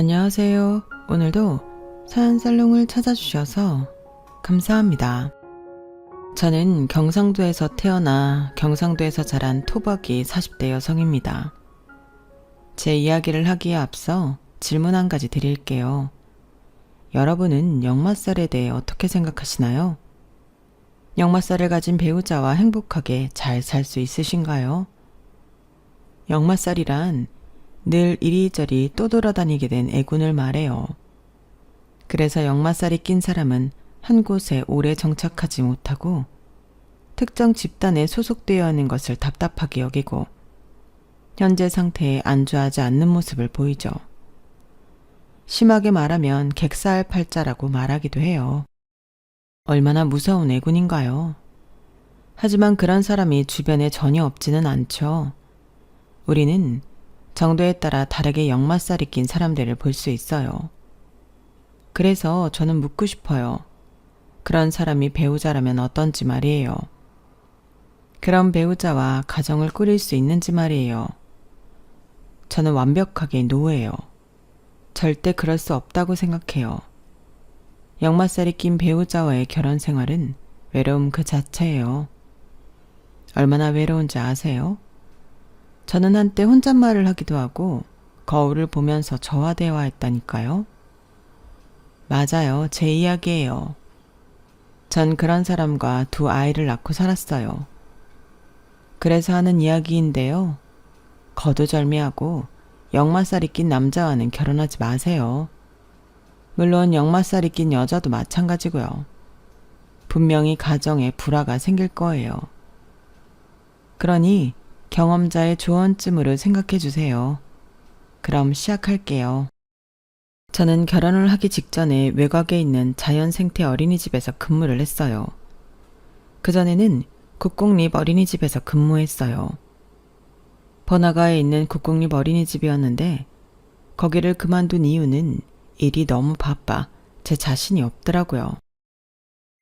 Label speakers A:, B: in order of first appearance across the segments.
A: 안녕하세요. 오늘도 사연살롱을 찾아주셔서 감사합니다. 저는 경상도에서 태어나 경상도에서 자란 토박이 40대 여성입니다. 제 이야기를 하기에 앞서 질문 한 가지 드릴게요. 여러분은 역마살에 대해 어떻게 생각하시나요? 역마살을 가진 배우자와 행복하게 잘 살 수 있으신가요? 역마살이란 늘 이리저리 떠돌아다니게 된 애군을 말해요. 그래서 역마살이 낀 사람은 한 곳에 오래 정착하지 못하고 특정 집단에 소속되어 있는 것을 답답하게 여기고 현재 상태에 안주하지 않는 모습을 보이죠. 심하게 말하면 객사할팔자라고 말하기도 해요. 얼마나 무서운 애군인가요? 하지만 그런 사람이 주변에 전혀 없지는 않죠. 우리는 정도에 따라 다르게 역마살이 낀 사람들을 볼 수 있어요. 그래서 저는 묻고 싶어요. 그런 사람이 배우자라면 어떤지 말이에요. 그런 배우자와 가정을 꾸릴 수 있는지 말이에요. 저는 완벽하게 노예요. 절대 그럴 수 없다고 생각해요. 역마살이 낀 배우자와의 결혼 생활은 외로움 그 자체예요. 얼마나 외로운지 아세요? 저는 한때 혼잣말을 하기도 하고 거울을 보면서 저와 대화했다니까요. 맞아요. 제 이야기예요. 전 그런 사람과 두 아이를 낳고 살았어요. 그래서 하는 이야기인데요. 거두절미하고 역마살이 낀 남자와는 결혼하지 마세요. 물론 역마살이 낀 여자도 마찬가지고요. 분명히 가정에 불화가 생길 거예요. 그러니 경험자의 조언쯤으로 생각해 주세요. 그럼 시작할게요. 저는 결혼을 하기 직전에 외곽에 있는 자연생태 어린이집에서 근무를 했어요. 그전에는 국공립 어린이집에서 근무했어요. 번화가에 있는 국공립 어린이집이었는데 거기를 그만둔 이유는 일이 너무 바빠 제 자신이 없더라고요.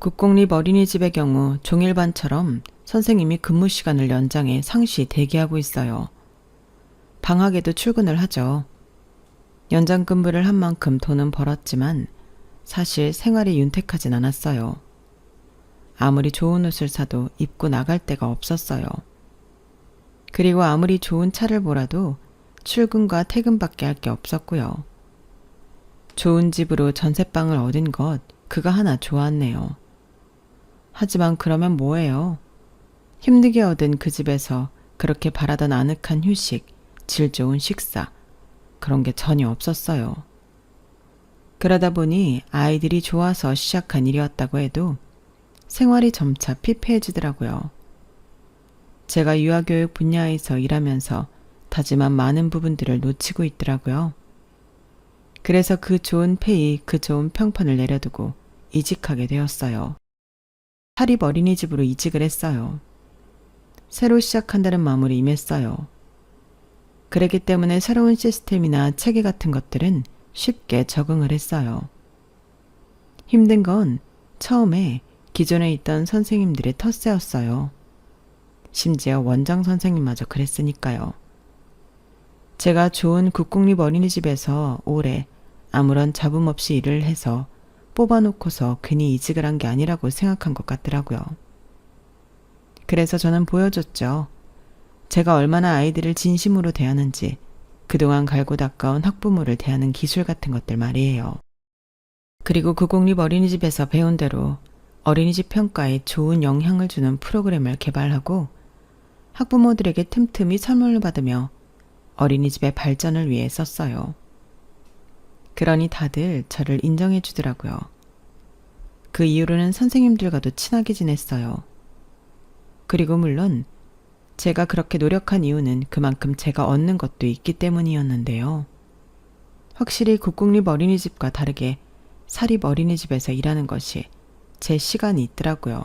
A: 국공립 어린이집의 경우 종일반처럼 선생님이 근무 시간을 연장해 상시 대기하고 있어요. 방학에도 출근을 하죠. 연장 근무를 한 만큼 돈은 벌었지만 사실 생활이 윤택하진 않았어요. 아무리 좋은 옷을 사도 입고 나갈 데가 없었어요. 그리고 아무리 좋은 차를 몰아도 출근과 퇴근밖에 할 게 없었고요. 좋은 집으로 전셋방을 얻은 것 그거 하나 좋았네요. 하지만 그러면 뭐예요? 힘들게 얻은 그 집에서 그렇게 바라던 아늑한 휴식, 질 좋은 식사, 그런 게 전혀 없었어요. 그러다 보니 아이들이 좋아서 시작한 일이었다고 해도 생활이 점차 피폐해지더라고요. 제가 유아교육 분야에서 일하면서 다짐한 많은 부분들을 놓치고 있더라고요. 그래서 그 좋은 페이, 그 좋은 평판을 내려두고 이직하게 되었어요. 사립 어린이집으로 이직을 했어요. 새로 시작한다는 마음으로 임했어요. 그랬기 때문에 새로운 시스템이나 체계 같은 것들은 쉽게 적응을 했어요. 힘든 건 처음에 기존에 있던 선생님들의 텃세였어요. 심지어 원장 선생님마저 그랬으니까요. 제가 좋은 국공립 어린이집에서 오래 아무런 잡음 없이 일을 해서 뽑아놓고서 괜히 이직을 한 게 아니라고 생각한 것 같더라고요. 그래서 저는 보여줬죠. 제가 얼마나 아이들을 진심으로 대하는지, 그동안 갈고 닦아온 학부모를 대하는 기술 같은 것들 말이에요. 그리고 국공립 어린이집에서 배운 대로 어린이집 평가에 좋은 영향을 주는 프로그램을 개발하고 학부모들에게 틈틈이 선물을 받으며 어린이집의 발전을 위해 썼어요. 그러니 다들 저를 인정해 주더라고요. 그 이후로는 선생님들과도 친하게 지냈어요. 그리고 물론 제가 그렇게 노력한 이유는 그만큼 제가 얻는 것도 있기 때문이었는데요. 확실히 국공립 어린이집과 다르게 사립 어린이집에서 일하는 것이 제 시간이 있더라고요.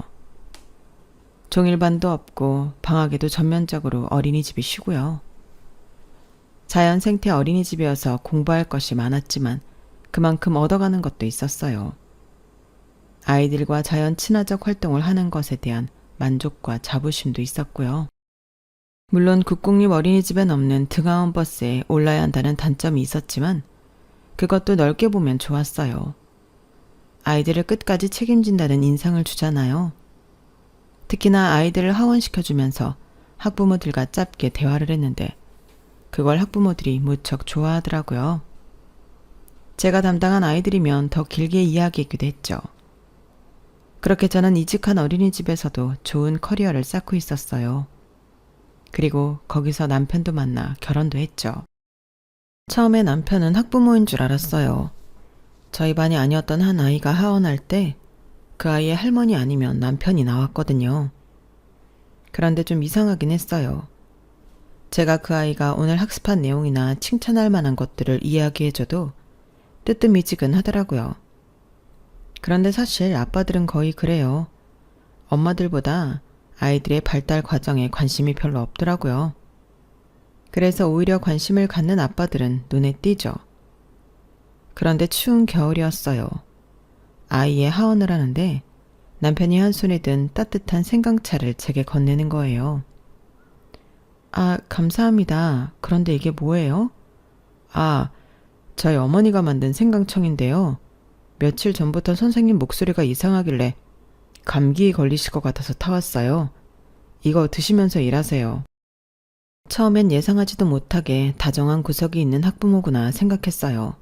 A: 종일반도 없고 방학에도 전면적으로 어린이집이 쉬고요. 자연생태 어린이집이어서 공부할 것이 많았지만 그만큼 얻어가는 것도 있었어요. 아이들과 자연 친화적 활동을 하는 것에 대한 만족과 자부심도 있었고요. 물론 국공립 어린이집엔 없는 등하원 버스에 올라야 한다는 단점이 있었지만 그것도 넓게 보면 좋았어요. 아이들을 끝까지 책임진다는 인상을 주잖아요. 특히나 아이들을 하원시켜주면서 학부모들과 짧게 대화를 했는데 그걸 학부모들이 무척 좋아하더라고요. 제가 담당한 아이들이면 더 길게 이야기하기도 했죠. 그렇게 저는 이직한 어린이집에서도 좋은 커리어를 쌓고 있었어요. 그리고 거기서 남편도 만나 결혼도 했죠. 처음에 남편은 학부모인 줄 알았어요. 저희 반이 아니었던 한 아이가 하원할 때 그 아이의 할머니 아니면 남편이 나왔거든요. 그런데 좀 이상하긴 했어요. 제가 그 아이가 오늘 학습한 내용이나 칭찬할 만한 것들을 이야기해줘도 뜨뜻미지근하더라고요. 그런데 사실 아빠들은 거의 그래요. 엄마들보다 아이들의 발달 과정에 관심이 별로 없더라고요. 그래서 오히려 관심을 갖는 아빠들은 눈에 띄죠. 그런데 추운 겨울이었어요. 아이의 하원을 하는데 남편이 한 손에 든 따뜻한 생강차를 제게 건네는 거예요. 아, 감사합니다. 그런데 이게 뭐예요? 아, 저희 어머니가 만든 생강청인데요. 며칠 전부터 선생님 목소리가 이상하길래 감기에 걸리실 것 같아서 타왔어요. 이거 드시면서 일하세요. 처음엔 예상하지도 못하게 다정한 구석이 있는 학부모구나 생각했어요.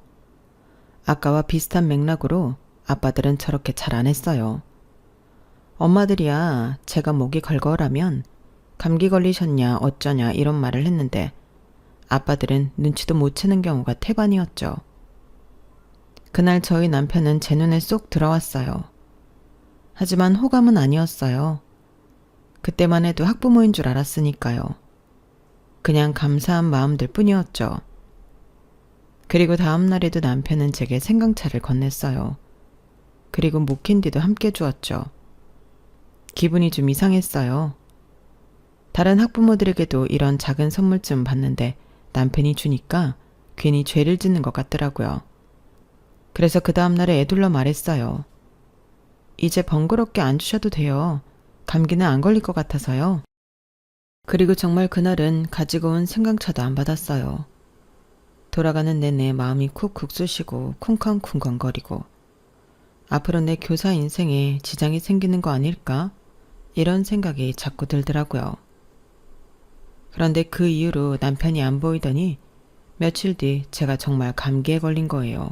A: 아까와 비슷한 맥락으로 아빠들은 저렇게 잘 안 했어요. 엄마들이야 제가 목이 걸걸하면 감기 걸리셨냐 어쩌냐 이런 말을 했는데 아빠들은 눈치도 못 채는 경우가 태반이었죠. 그날 저희 남편은 제 눈에 쏙 들어왔어요. 하지만 호감은 아니었어요. 그때만 해도 학부모인 줄 알았으니까요. 그냥 감사한 마음들 뿐이었죠. 그리고 다음 날에도 남편은 제게 생강차를 건넸어요. 그리고 목캔디도 함께 주었죠. 기분이 좀 이상했어요. 다른 학부모들에게도 이런 작은 선물쯤 받는데 남편이 주니까 괜히 죄를 짓는 것 같더라고요. 그래서 그 다음날에 애둘러 말했어요. 이제 번거롭게 안 주셔도 돼요. 감기는 안 걸릴 것 같아서요. 그리고 정말 그날은 가지고 온 생강차도 안 받았어요. 돌아가는 내내 마음이 쿡쿡 쑤시고 쿵쾅쿵쾅거리고 앞으로 내 교사 인생에 지장이 생기는 거 아닐까? 이런 생각이 자꾸 들더라고요. 그런데 그 이후로 남편이 안 보이더니 며칠 뒤 제가 정말 감기에 걸린 거예요.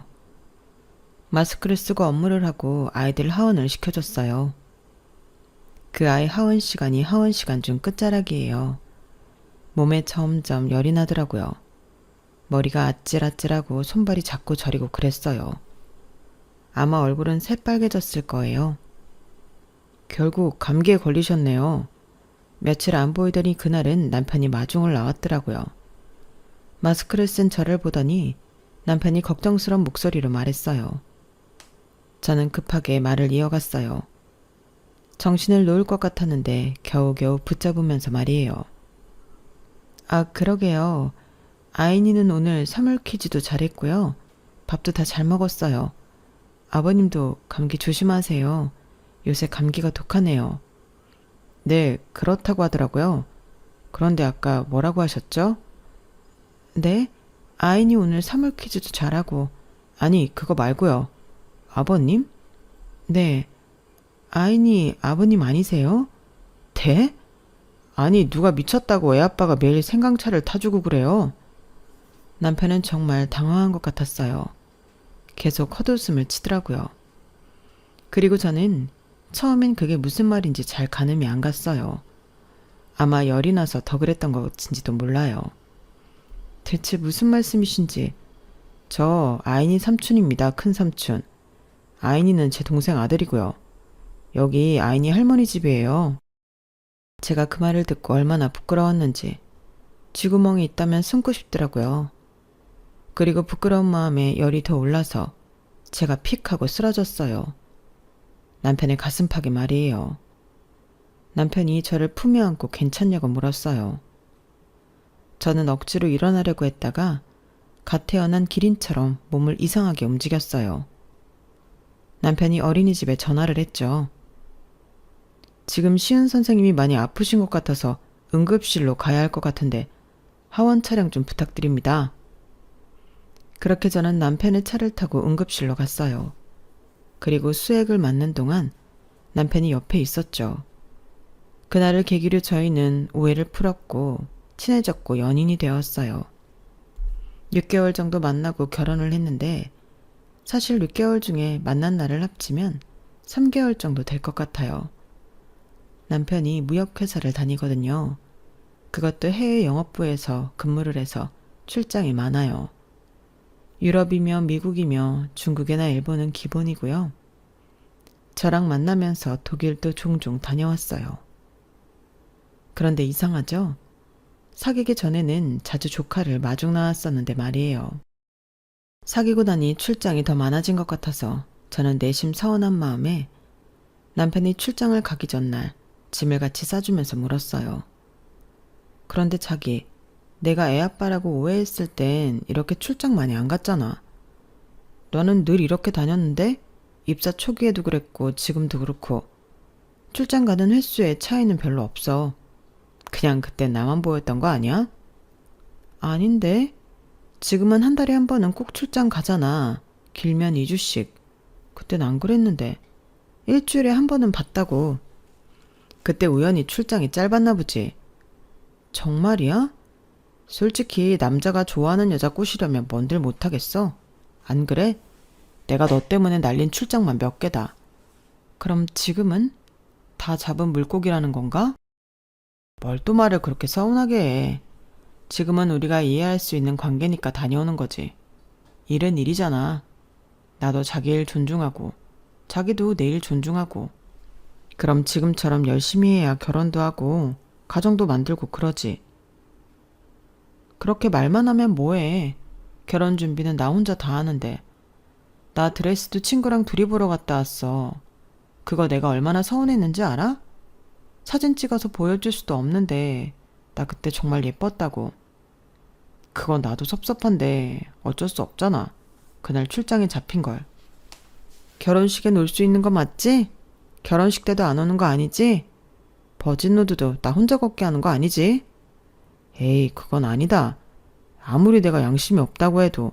A: 마스크를 쓰고 업무를 하고 아이들 하원을 시켜줬어요. 그 아이 하원 시간이 하원 시간 중 끝자락이에요. 몸에 점점 열이 나더라고요. 머리가 아찔아찔하고 손발이 자꾸 저리고 그랬어요. 아마 얼굴은 새빨개졌을 거예요. 결국 감기에 걸리셨네요. 며칠 안 보이더니 그날은 남편이 마중을 나왔더라고요. 마스크를 쓴 저를 보더니 남편이 걱정스러운 목소리로 말했어요. 저는 급하게 말을 이어갔어요. 정신을 놓을 것 같았는데 겨우겨우 붙잡으면서 말이에요. 아, 그러게요. 아이니는 오늘 선물 퀴즈도 잘했고요. 밥도 다 잘 먹었어요. 아버님도 감기 조심하세요. 요새 감기가 독하네요. 네, 그렇다고 하더라고요. 그런데 아까 뭐라고 하셨죠? 네? 아이니 오늘 선물 퀴즈도 잘하고. 아니, 그거 말고요. 아버님? 네. 아이니 아버님 아니세요? 대? 아니, 누가 미쳤다고 애아빠가 매일 생강차를 타주고 그래요. 남편은 정말 당황한 것 같았어요. 계속 헛웃음을 치더라고요. 그리고 저는 처음엔 그게 무슨 말인지 잘 가늠이 안 갔어요. 아마 열이 나서 더 그랬던 것인지도 몰라요. 대체 무슨 말씀이신지. 저 아이니 삼촌입니다. 큰 삼촌. 아이니는 제 동생 아들이고요. 여기 아이니 할머니 집이에요. 제가 그 말을 듣고 얼마나 부끄러웠는지 쥐구멍이 있다면 숨고 싶더라고요. 그리고 부끄러운 마음에 열이 더 올라서 제가 픽 하고 쓰러졌어요. 남편의 가슴팍에 말이에요. 남편이 저를 품에 안고 괜찮냐고 물었어요. 저는 억지로 일어나려고 했다가 갓 태어난 기린처럼 몸을 이상하게 움직였어요. 남편이 어린이집에 전화를 했죠. 지금 시은 선생님이 많이 아프신 것 같아서 응급실로 가야 할 것 같은데 하원 차량 좀 부탁드립니다. 그렇게 저는 남편의 차를 타고 응급실로 갔어요. 그리고 수액을 맞는 동안 남편이 옆에 있었죠. 그날을 계기로 저희는 오해를 풀었고 친해졌고 연인이 되었어요. 6개월 정도 만나고 결혼을 했는데 사실 6개월 중에 만난 날을 합치면 3개월 정도 될 것 같아요. 남편이 무역회사를 다니거든요. 그것도 해외 영업부에서 근무를 해서 출장이 많아요. 유럽이며 미국이며 중국이나 일본은 기본이고요. 저랑 만나면서 독일도 종종 다녀왔어요. 그런데 이상하죠? 사귀기 전에는 자주 조카를 마중 나왔었는데 말이에요. 사귀고 나니 출장이 더 많아진 것 같아서 저는 내심 서운한 마음에 남편이 출장을 가기 전날 짐을 같이 싸주면서 물었어요. 그런데 자기, 내가 애 아빠라고 오해했을 땐 이렇게 출장 많이 안 갔잖아. 너는 늘 이렇게 다녔는데 입사 초기에도 그랬고 지금도 그렇고 출장 가는 횟수에 차이는 별로 없어. 그냥 그때 나만 보였던 거 아니야? 아닌데? 지금은 한 달에 한 번은 꼭 출장 가잖아. 길면 2주씩. 그땐 안 그랬는데. 일주일에 한 번은 봤다고. 그때 우연히 출장이 짧았나 보지. 정말이야? 솔직히 남자가 좋아하는 여자 꼬시려면 뭔들 못하겠어. 안 그래? 내가 너 때문에 날린 출장만 몇 개다. 그럼 지금은? 다 잡은 물고기라는 건가? 뭘 또 말을 그렇게 서운하게 해. 지금은 우리가 이해할 수 있는 관계니까 다녀오는 거지. 일은 일이잖아. 나도 자기 일 존중하고 자기도 내 일 존중하고 그럼 지금처럼 열심히 해야 결혼도 하고 가정도 만들고 그러지. 그렇게 말만 하면 뭐해. 결혼 준비는 나 혼자 다 하는데. 나 드레스도 친구랑 둘이 보러 갔다 왔어. 그거 내가 얼마나 서운했는지 알아? 사진 찍어서 보여줄 수도 없는데 나 그때 정말 예뻤다고. 그건 나도 섭섭한데 어쩔 수 없잖아. 그날 출장에 잡힌걸. 결혼식엔 올 수 있는 거 맞지? 결혼식 때도 안 오는 거 아니지? 버진로드도 나 혼자 걷게 하는 거 아니지? 에이, 그건 아니다. 아무리 내가 양심이 없다고 해도.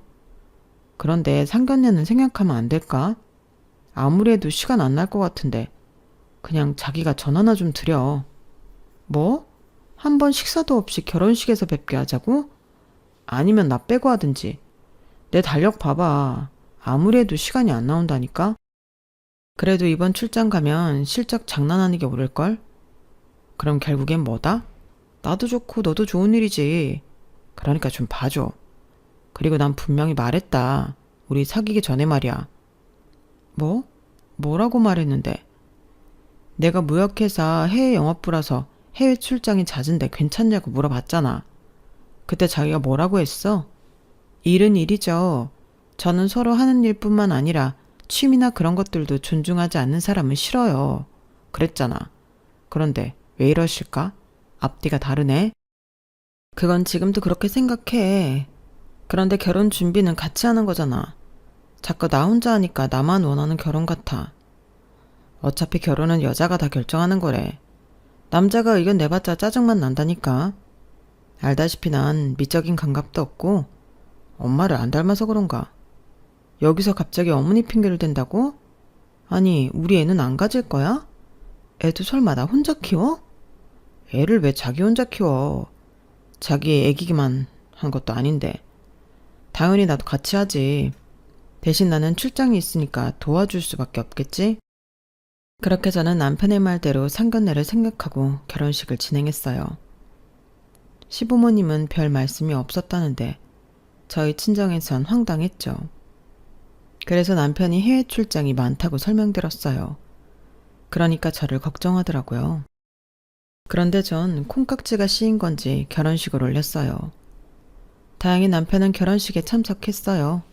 A: 그런데 상견례는 생각하면 안 될까? 아무리 해도 시간 안 날 것 같은데 그냥 자기가 전화나 좀 드려. 뭐? 한 번 식사도 없이 결혼식에서 뵙게 하자고? 아니면 나 빼고 하든지. 내 달력 봐봐. 아무리 해도 시간이 안 나온다니까? 그래도 이번 출장 가면 실적 장난 아니게 오를걸? 그럼 결국엔 뭐다? 나도 좋고 너도 좋은 일이지. 그러니까 좀 봐줘. 그리고 난 분명히 말했다. 우리 사귀기 전에 말이야. 뭐? 뭐라고 말했는데? 내가 무역회사 해외 영업부라서 해외 출장이 잦은데 괜찮냐고 물어봤잖아. 그때 자기가 뭐라고 했어? 일은 일이죠. 저는 서로 하는 일뿐만 아니라 취미나 그런 것들도 존중하지 않는 사람은 싫어요. 그랬잖아. 그런데 왜 이러실까? 앞뒤가 다르네. 그건 지금도 그렇게 생각해. 그런데 결혼 준비는 같이 하는 거잖아. 자꾸 나 혼자 하니까 나만 원하는 결혼 같아. 어차피 결혼은 여자가 다 결정하는 거래. 남자가 의견 내봤자 짜증만 난다니까. 알다시피 난 미적인 감각도 없고 엄마를 안 닮아서 그런가. 여기서 갑자기 어머니 핑계를 댄다고? 아니, 우리 애는 안 가질 거야? 애도 설마 나 혼자 키워? 애를 왜 자기 혼자 키워? 자기 애기기만 한 것도 아닌데. 당연히 나도 같이 하지. 대신 나는 출장이 있으니까 도와줄 수밖에 없겠지? 그렇게 저는 남편의 말대로 상견례를 생각하고 결혼식을 진행했어요. 시부모님은 별 말씀이 없었다는데 저희 친정에선 황당했죠. 그래서 남편이 해외 출장이 많다고 설명드렸어요. 그러니까 저를 걱정하더라고요. 그런데 전 콩깍지가 씌인 건지 결혼식을 올렸어요. 다행히 남편은 결혼식에 참석했어요.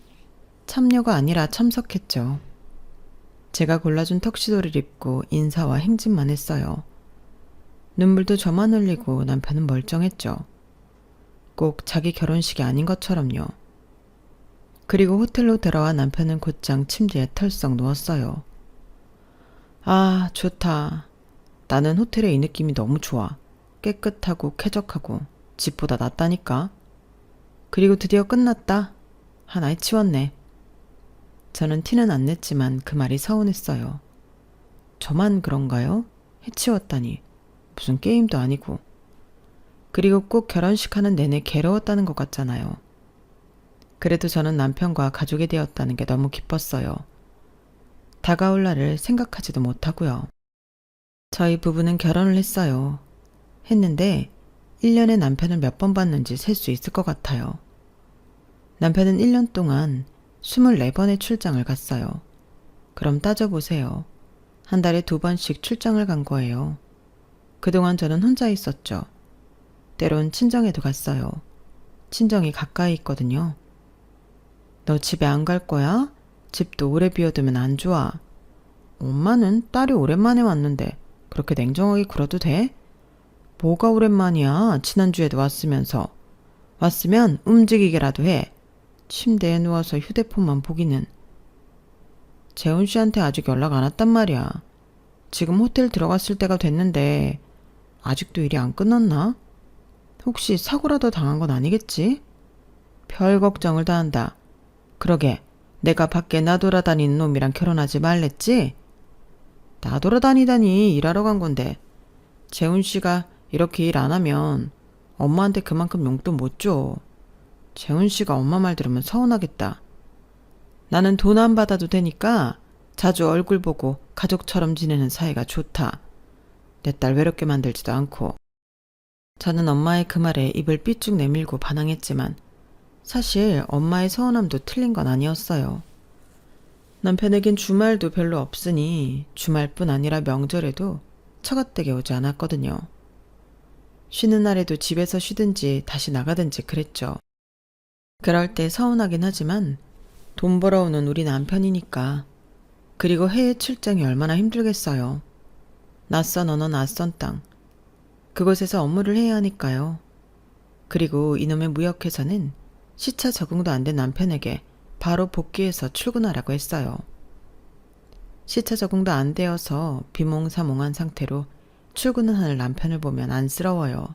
A: 참여가 아니라 참석했죠. 제가 골라준 턱시도를 입고 인사와 행진만 했어요. 눈물도 저만 흘리고 남편은 멀쩡했죠. 꼭 자기 결혼식이 아닌 것처럼요. 그리고 호텔로 들어와 남편은 곧장 침대에 털썩 누웠어요. 아, 좋다. 나는 호텔의 이 느낌이 너무 좋아. 깨끗하고 쾌적하고 집보다 낫다니까. 그리고 드디어 끝났다. 하나에 치웠네. 저는 티는 안 냈지만 그 말이 서운했어요. 저만 그런가요? 해치웠다니. 무슨 게임도 아니고. 그리고 꼭 결혼식 하는 내내 괴로웠다는 것 같잖아요. 그래도 저는 남편과 가족이 되었다는 게 너무 기뻤어요. 다가올 날을 생각하지도 못하고요. 저희 부부는 결혼을 했어요. 했는데 1년에 남편을 몇 번 봤는지 셀 수 있을 것 같아요. 남편은 1년 동안 24번의 출장을 갔어요. 그럼 따져보세요. 한 달에 2번씩 출장을 간 거예요. 그동안 저는 혼자 있었죠. 때론 친정에도 갔어요. 친정이 가까이 있거든요. 너 집에 안 갈 거야? 집도 오래 비워두면 안 좋아. 엄마는 딸이 오랜만에 왔는데 그렇게 냉정하게 굴어도 돼? 뭐가 오랜만이야? 지난주에도 왔으면서. 왔으면 움직이게라도 해. 침대에 누워서 휴대폰만 보기는. 재훈 씨한테 아직 연락 안 왔단 말이야. 지금 호텔 들어갔을 때가 됐는데 아직도 일이 안 끝났나? 혹시 사고라도 당한 건 아니겠지? 별 걱정을 다 한다. 그러게 내가 밖에 나돌아다니는 놈이랑 결혼하지 말랬지? 나돌아다니다니 일하러 간 건데 재훈 씨가 이렇게 일 안 하면 엄마한테 그만큼 용돈 못 줘. 재훈 씨가 엄마 말 들으면 서운하겠다. 나는 돈 안 받아도 되니까 자주 얼굴 보고 가족처럼 지내는 사이가 좋다. 내 딸 외롭게 만들지도 않고. 저는 엄마의 그 말에 입을 삐쭉 내밀고 반항했지만 사실 엄마의 서운함도 틀린 건 아니었어요. 남편에겐 주말도 별로 없으니 주말뿐 아니라 명절에도 처갓댁에 오지 않았거든요. 쉬는 날에도 집에서 쉬든지 다시 나가든지 그랬죠. 그럴 때 서운하긴 하지만 돈 벌어오는 우리 남편이니까. 그리고 해외 출장이 얼마나 힘들겠어요. 낯선 언어 낯선 땅. 그곳에서 업무를 해야 하니까요. 그리고 이놈의 무역회사는 시차 적응도 안 된 남편에게 바로 복귀해서 출근하라고 했어요. 시차 적응도 안 되어서 비몽사몽한 상태로 출근을 하는 남편을 보면 안쓰러워요.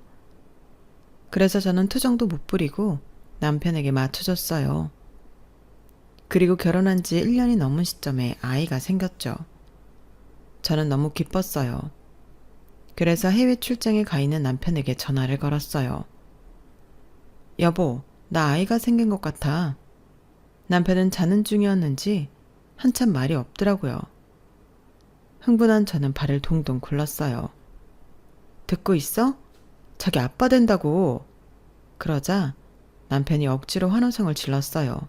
A: 그래서 저는 투정도 못 부리고 남편에게 맞춰줬어요. 그리고 결혼한 지 1년이 넘은 시점에 아이가 생겼죠. 저는 너무 기뻤어요. 그래서 해외 출장에 가 있는 남편에게 전화를 걸었어요. 여보, 나 아이가 생긴 것 같아. 남편은 자는 중이었는지 한참 말이 없더라고요. 흥분한 저는 발을 동동 굴렀어요. 듣고 있어? 자기 아빠 된다고. 그러자 남편이 억지로 환호성을 질렀어요.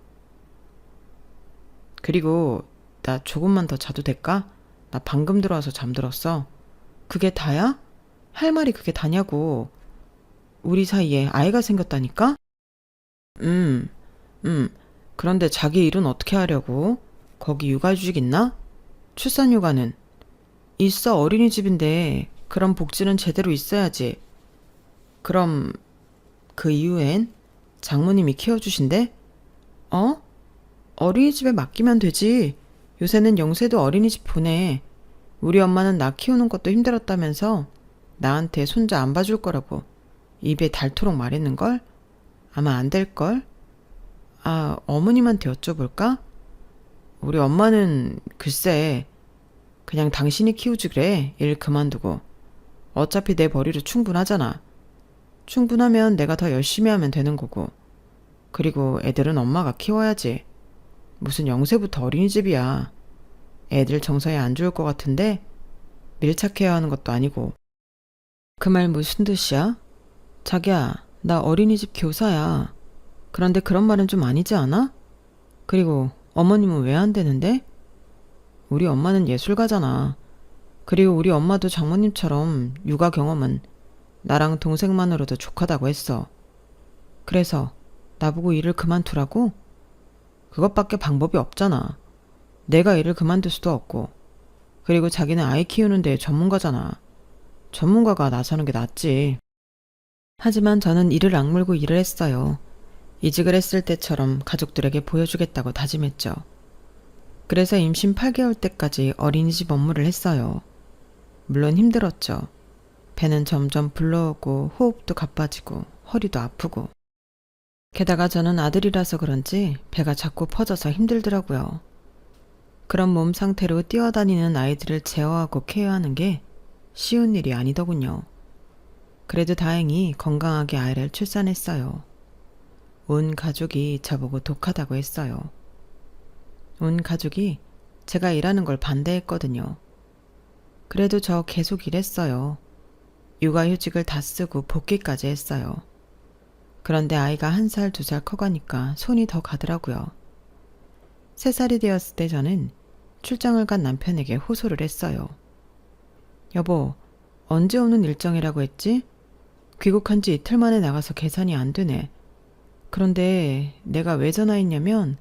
A: 그리고 나 조금만 더 자도 될까? 나 방금 들어와서 잠들었어. 그게 다야? 할 말이 그게 다냐고. 우리 사이에 아이가 생겼다니까? 음, 그런데 자기 일은 어떻게 하려고? 거기 육아휴직 있나? 출산휴가는? 있어, 어린이집인데 그런 복지는 제대로 있어야지. 그럼 그 이후엔 장모님이 키워주신대? 어? 어린이집에 맡기면 되지. 요새는 영세도 어린이집 보내. 우리 엄마는 나 키우는 것도 힘들었다면서 나한테 손자 안 봐줄 거라고 입에 닳도록 말했는걸? 아마 안 될걸? 아, 어머님한테 여쭤볼까? 우리 엄마는 글쎄 그냥 당신이 키우지 그래. 일 그만두고. 어차피 내 벌이로 충분하잖아. 충분하면 내가 더 열심히 하면 되는 거고. 그리고 애들은 엄마가 키워야지. 무슨 영세부터 어린이집이야. 애들 정서에 안 좋을 것 같은데 밀착해야 하는 것도 아니고. 그 말 무슨 뜻이야? 자기야, 나 어린이집 교사야. 그런데 그런 말은 좀 아니지 않아? 그리고 어머님은 왜 안 되는데? 우리 엄마는 예술가잖아. 그리고 우리 엄마도 장모님처럼 육아 경험은 나랑 동생만으로도 족하다고 했어. 그래서 나보고 일을 그만두라고? 그것밖에 방법이 없잖아. 내가 일을 그만둘 수도 없고. 그리고 자기는 아이 키우는 데 전문가잖아. 전문가가 나서는 게 낫지. 하지만 저는 이를 악물고 일을 했어요. 이직을 했을 때처럼 가족들에게 보여주겠다고 다짐했죠. 그래서 임신 8개월 때까지 어린이집 업무를 했어요. 물론 힘들었죠. 배는 점점 불러오고 호흡도 가빠지고 허리도 아프고. 게다가 저는 아들이라서 그런지 배가 자꾸 퍼져서 힘들더라고요. 그런 몸 상태로 뛰어다니는 아이들을 제어하고 케어하는 게 쉬운 일이 아니더군요. 그래도 다행히 건강하게 아이를 출산했어요. 온 가족이 저보고 독하다고 했어요. 온 가족이 제가 일하는 걸 반대했거든요. 그래도 저 계속 일했어요. 육아휴직을 다 쓰고 복귀까지 했어요. 그런데 아이가 1살, 2살 커가니까 손이 더 가더라고요. 3살이 되었을 때 저는 출장을 간 남편에게 호소를 했어요. 여보, 언제 오는 일정이라고 했지? 귀국한 지 이틀 만에 나가서 계산이 안 되네. 그런데 내가 왜 전화했냐면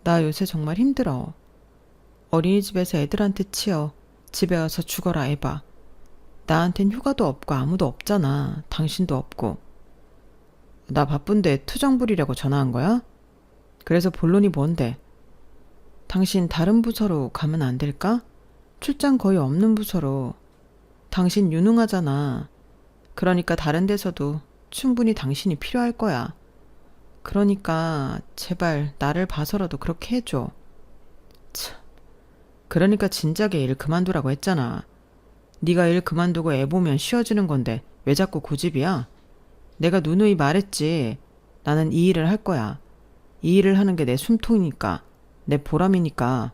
A: 나 요새 정말 힘들어. 어린이집에서 애들한테 치여 집에 와서 죽어라 에바. 나한텐 휴가도 없고 아무도 없잖아. 당신도 없고. 나 바쁜데 투정 부리려고 전화한 거야? 그래서 본론이 뭔데? 당신 다른 부서로 가면 안 될까? 출장 거의 없는 부서로. 당신 유능하잖아. 그러니까 다른 데서도 충분히 당신이 필요할 거야. 그러니까 제발 나를 봐서라도 그렇게 해줘. 참. 그러니까 진작에 일 그만두라고 했잖아. 네가 일 그만두고 애 보면 쉬어지는 건데 왜 자꾸 고집이야? 내가 누누이 말했지. 나는 이 일을 할 거야. 이 일을 하는 게 내 숨통이니까, 내 보람이니까.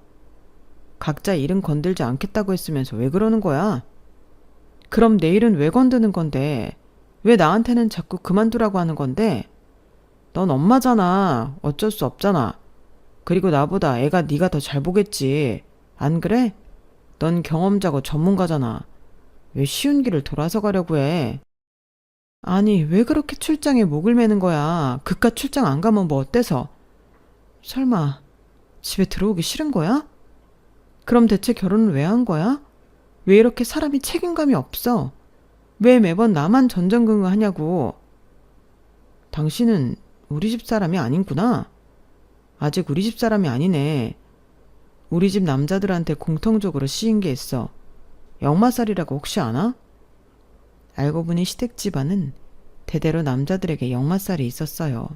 A: 각자 일은 건들지 않겠다고 했으면서 왜 그러는 거야? 그럼 내 일은 왜 건드는 건데? 왜 나한테는 자꾸 그만두라고 하는 건데? 넌 엄마잖아. 어쩔 수 없잖아. 그리고 나보다 애가 네가 더 잘 보겠지. 안 그래? 넌 경험자고 전문가잖아. 왜 쉬운 길을 돌아서 가려고 해? 아니, 왜 그렇게 출장에 목을 매는 거야? 그깟 출장 안 가면 뭐 어때서? 설마 집에 들어오기 싫은 거야? 그럼 대체 결혼을 왜 한 거야? 왜 이렇게 사람이 책임감이 없어? 왜 매번 나만 전전긍긍하냐고. 당신은 우리 집 사람이 아닌구나. 아직 우리 집 사람이 아니네. 우리 집 남자들한테 공통적으로 씌인 게 있어. 역마살이라고 혹시 아나? 알고 보니 시댁 집안은 대대로 남자들에게 역마살이 있었어요.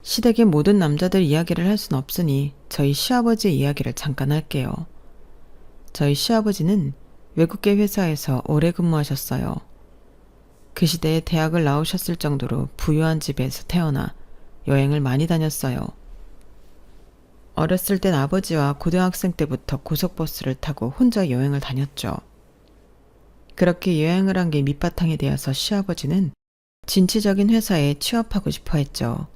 A: 시댁의 모든 남자들 이야기를 할 순 없으니 저희 시아버지의 이야기를 잠깐 할게요. 저희 시아버지는 외국계 회사에서 오래 근무하셨어요. 그 시대에 대학을 나오셨을 정도로 부유한 집에서 태어나 여행을 많이 다녔어요. 어렸을 땐 아버지와 고등학생 때부터 고속버스를 타고 혼자 여행을 다녔죠. 그렇게 여행을 한 게 밑바탕이 되어서 시아버지는 진취적인 회사에 취업하고 싶어 했죠.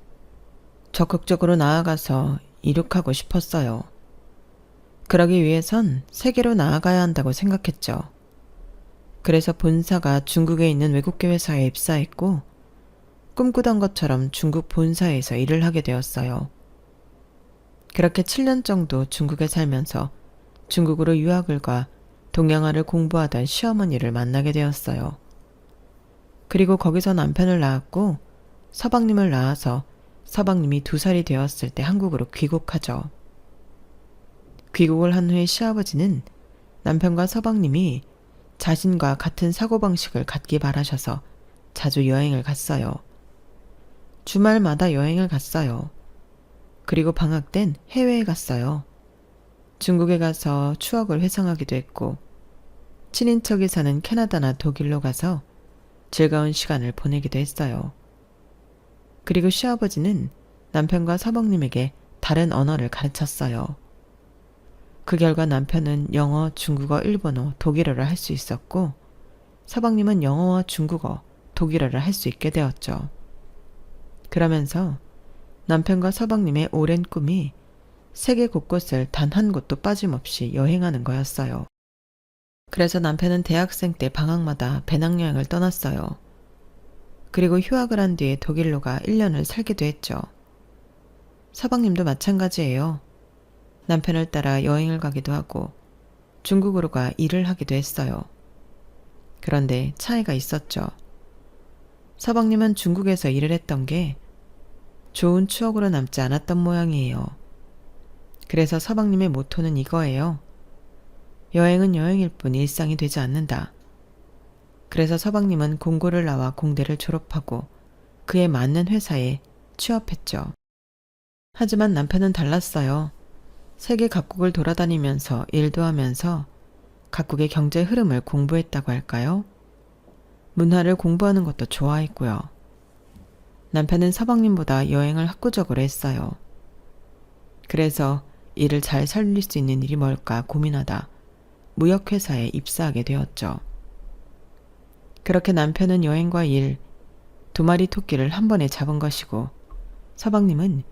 A: 적극적으로 나아가서 이룩하고 싶었어요. 그러기 위해선 세계로 나아가야 한다고 생각했죠. 그래서 본사가 중국에 있는 외국계 회사에 입사했고 꿈꾸던 것처럼 중국 본사에서 일을 하게 되었어요. 그렇게 7년 정도 중국에 살면서 중국으로 유학을 가 동양화를 공부하던 시어머니를 만나게 되었어요. 그리고 거기서 남편을 낳았고 서방님을 낳아서 서방님이 2살이 되었을 때 한국으로 귀국하죠. 귀국을 한 후에 시아버지는 남편과 서방님이 자신과 같은 사고방식을 갖기 바라셔서 자주 여행을 갔어요. 주말마다 여행을 갔어요. 그리고 방학 땐 해외에 갔어요. 중국에 가서 추억을 회상하기도 했고 친인척이 사는 캐나다나 독일로 가서 즐거운 시간을 보내기도 했어요. 그리고 시아버지는 남편과 서방님에게 다른 언어를 가르쳤어요. 그 결과 남편은 영어, 중국어, 일본어, 독일어를 할 수 있었고 서방님은 영어와 중국어, 독일어를 할 수 있게 되었죠. 그러면서 남편과 서방님의 오랜 꿈이 세계 곳곳을 단 한 곳도 빠짐없이 여행하는 거였어요. 그래서 남편은 대학생 때 방학마다 배낭여행을 떠났어요. 그리고 휴학을 한 뒤에 독일로 가 1년을 살기도 했죠. 서방님도 마찬가지예요. 남편을 따라 여행을 가기도 하고 중국으로 가 일을 하기도 했어요. 그런데 차이가 있었죠. 서방님은 중국에서 일을 했던 게 좋은 추억으로 남지 않았던 모양이에요. 그래서 서방님의 모토는 이거예요. 여행은 여행일 뿐 일상이 되지 않는다. 그래서 서방님은 공고를 나와 공대를 졸업하고 그에 맞는 회사에 취업했죠. 하지만 남편은 달랐어요. 세계 각국을 돌아다니면서 일도 하면서 각국의 경제 흐름을 공부했다고 할까요? 문화를 공부하는 것도 좋아했고요. 남편은 서방님보다 여행을 학구적으로 했어요. 그래서 일을 잘 살릴 수 있는 일이 뭘까 고민하다 무역회사에 입사하게 되었죠. 그렇게 남편은 여행과 일, 두 마리 토끼를 한 번에 잡은 것이고 서방님은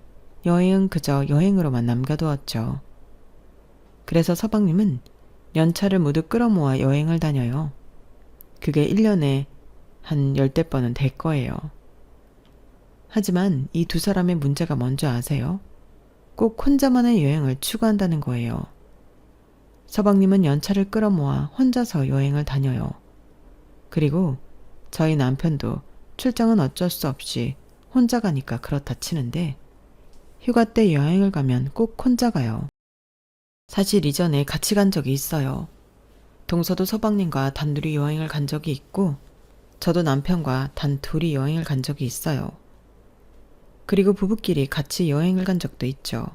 A: 여행은 그저 여행으로만 남겨두었죠. 그래서 서방님은 연차를 모두 끌어모아 여행을 다녀요. 그게 1년에 한 10대 번은 될 거예요. 하지만 이 두 사람의 문제가 뭔지 아세요? 꼭 혼자만의 여행을 추구한다는 거예요. 서방님은 연차를 끌어모아 혼자서 여행을 다녀요. 그리고 저희 남편도 출장은 어쩔 수 없이 혼자 가니까 그렇다 치는데 휴가 때 여행을 가면 꼭 혼자 가요. 사실 이전에 같이 간 적이 있어요. 동서도 서방님과 단둘이 여행을 간 적이 있고 저도 남편과 단 둘이 여행을 간 적이 있어요. 그리고 부부끼리 같이 여행을 간 적도 있죠.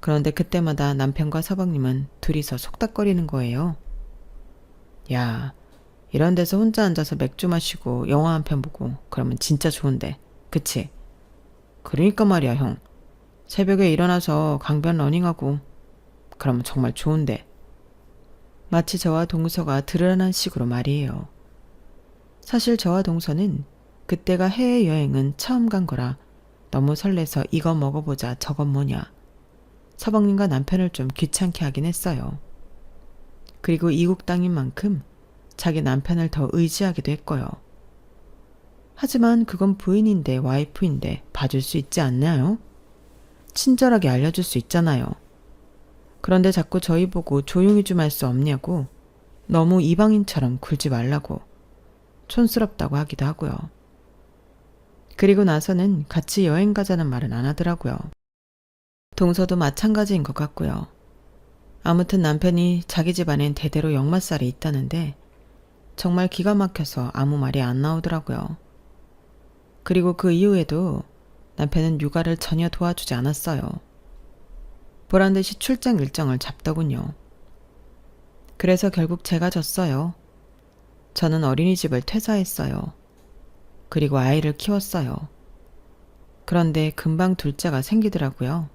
A: 그런데 그때마다 남편과 서방님은 둘이서 속닥거리는 거예요. 야, 이런 데서 혼자 앉아서 맥주 마시고 영화 한 편 보고 그러면 진짜 좋은데, 그치? 그러니까 말이야, 형. 새벽에 일어나서 강변 러닝하고 그러면 정말 좋은데. 마치 저와 동서가 드러난 식으로 말이에요. 사실 저와 동서는 그때가 해외여행은 처음 간 거라 너무 설레서 이거 먹어보자 저건 뭐냐. 서방님과 남편을 좀 귀찮게 하긴 했어요. 그리고 이국 땅인 만큼 자기 남편을 더 의지하기도 했고요. 하지만 그건 부인인데 와이프인데 봐줄 수 있지 않나요? 친절하게 알려줄 수 있잖아요. 그런데 자꾸 저희 보고 조용히 좀 할 수 없냐고 너무 이방인처럼 굴지 말라고 촌스럽다고 하기도 하고요. 그리고 나서는 같이 여행 가자는 말은 안 하더라고요. 동서도 마찬가지인 것 같고요. 아무튼 남편이 자기 집안엔 대대로 역마살이 있다는데 정말 기가 막혀서 아무 말이 안 나오더라고요. 그리고 그 이후에도 남편은 육아를 전혀 도와주지 않았어요. 보란듯이 출장 일정을 잡더군요. 그래서 결국 제가 졌어요. 저는 어린이집을 퇴사했어요. 그리고 아이를 키웠어요. 그런데 금방 둘째가 생기더라고요.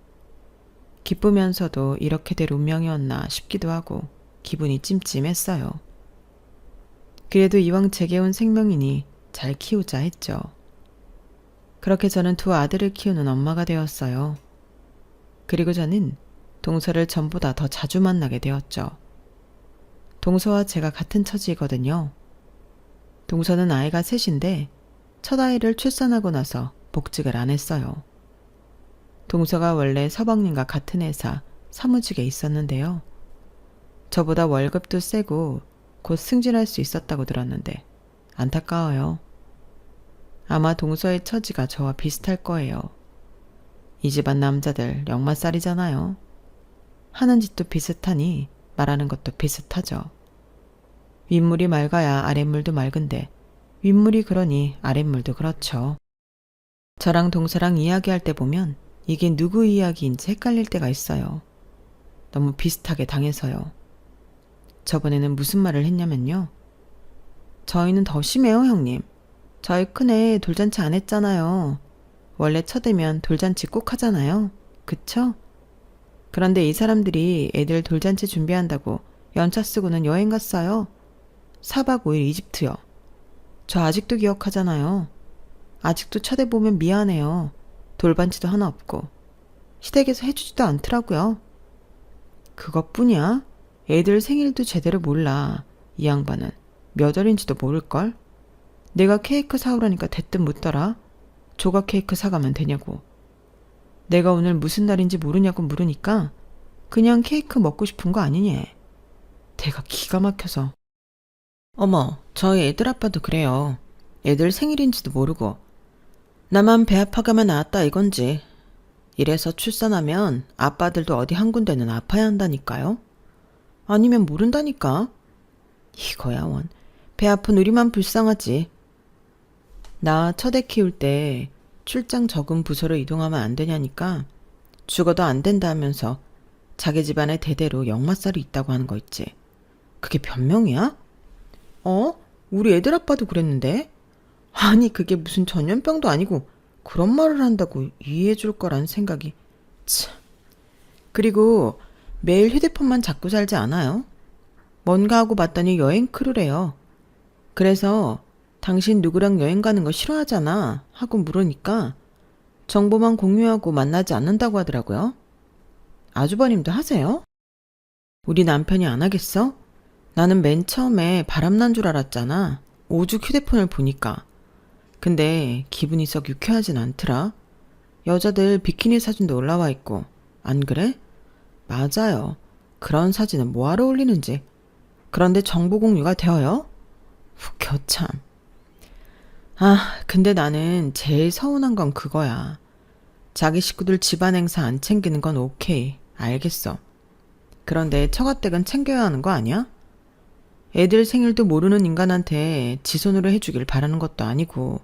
A: 기쁘면서도 이렇게 될 운명이었나 싶기도 하고 기분이 찜찜했어요. 그래도 이왕 제게 온 생명이니 잘 키우자 했죠. 그렇게 저는 두 아들을 키우는 엄마가 되었어요. 그리고 저는 동서를 전보다 더 자주 만나게 되었죠. 동서와 제가 같은 처지이거든요. 동서는 아이가 셋인데 첫 아이를 출산하고 나서 복직을 안 했어요. 동서가 원래 서방님과 같은 회사 사무직에 있었는데요. 저보다 월급도 세고 곧 승진할 수 있었다고 들었는데 안타까워요. 아마 동서의 처지가 저와 비슷할 거예요. 이 집안 남자들 역마살이잖아요. 하는 짓도 비슷하니 말하는 것도 비슷하죠. 윗물이 맑아야 아랫물도 맑은데 윗물이 그러니 아랫물도 그렇죠. 저랑 동서랑 이야기할 때 보면 이게 누구 이야기인지 헷갈릴 때가 있어요. 너무 비슷하게 당해서요. 저번에는 무슨 말을 했냐면요. 저희는 더 심해요, 형님. 저희 큰애 돌잔치 안 했잖아요. 원래 쳐대면 돌잔치 꼭 하잖아요. 그쵸? 그런데 이 사람들이 애들 돌잔치 준비한다고 연차 쓰고는 여행 갔어요. 4박 5일 이집트요. 저 아직도 기억하잖아요. 아직도 쳐다보면 미안해요. 돌반지도 하나 없고. 시댁에서 해주지도 않더라고요. 그것뿐이야? 애들 생일도 제대로 몰라. 이 양반은 몇 월인지도 모를걸? 내가 케이크 사오라니까 대뜸 묻더라. 조각 케이크 사가면 되냐고. 내가 오늘 무슨 날인지 모르냐고 물으니까 그냥 케이크 먹고 싶은 거 아니냐. 대가 기가 막혀서. 어머, 저희 애들 아빠도 그래요. 애들 생일인지도 모르고. 나만 배 아파가면 나왔다 이건지. 이래서 출산하면 아빠들도 어디 한 군데는 아파야 한다니까요. 아니면 모른다니까. 이거야 원. 배 아픈 우리만 불쌍하지. 나 첫애 키울 때 출장 적은 부서로 이동하면 안 되냐니까 죽어도 안 된다 하면서 자기 집안에 대대로 역마살이 있다고 하는 거 있지. 그게 변명이야? 우리 애들 아빠도 그랬는데? 아니 그게 무슨 전염병도 아니고 그런 말을 한다고 이해해 줄 거란 생각이 참. 그리고 매일 휴대폰만 잡고 살지 않아요? 뭔가 하고 봤더니 여행 크루래요. 그래서 당신 누구랑 여행 가는 거 싫어하잖아 하고 물으니까 정보만 공유하고 만나지 않는다고 하더라고요. 아주버님도 하세요? 우리 남편이 안 하겠어? 나는 맨 처음에 바람난 줄 알았잖아. 오죽 휴대폰을 보니까. 근데 기분이 썩 유쾌하진 않더라. 여자들 비키니 사진도 올라와 있고. 안 그래? 맞아요. 그런 사진은 뭐하러 올리는지. 그런데 정보 공유가 되어요? 겨참. 근데 나는 제일 서운한 건 그거야. 자기 식구들 집안 행사 안 챙기는 건 오케이. 알겠어. 그런데 처가댁은 챙겨야 하는 거 아니야? 애들 생일도 모르는 인간한테 지 손으로 해주길 바라는 것도 아니고